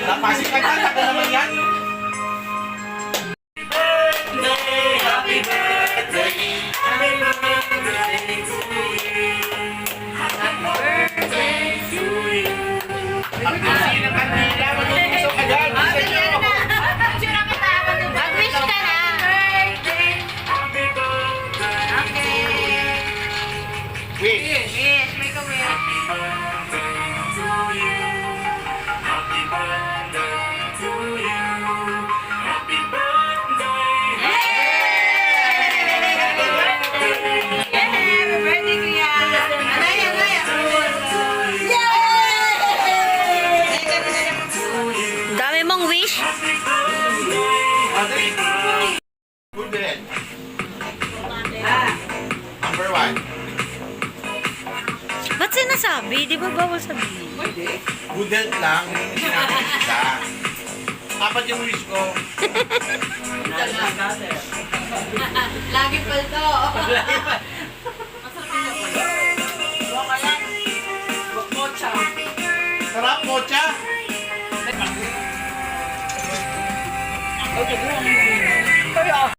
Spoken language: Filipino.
Napasik ka na, tagal naman yan. Happy birthday to you. Happy birthday to you. Ang busy ng kanila, matutulog ka dyan. Mag-wish ka na. Happy birthday. Okay. Wish. Wish. Make a wish. Happy birthday to you. Happy birthday to you. Happy birthday. Happy birthday, Kuya. Alaya, alaya. Dami mong wish. Good din. Number 1. Ba't sinasabi? Di ba bawal sabihin? Good health lang. Hindi mo sinabi isa. Apat yung wish ko. Lagi palto. Sarap, mocha. Okay,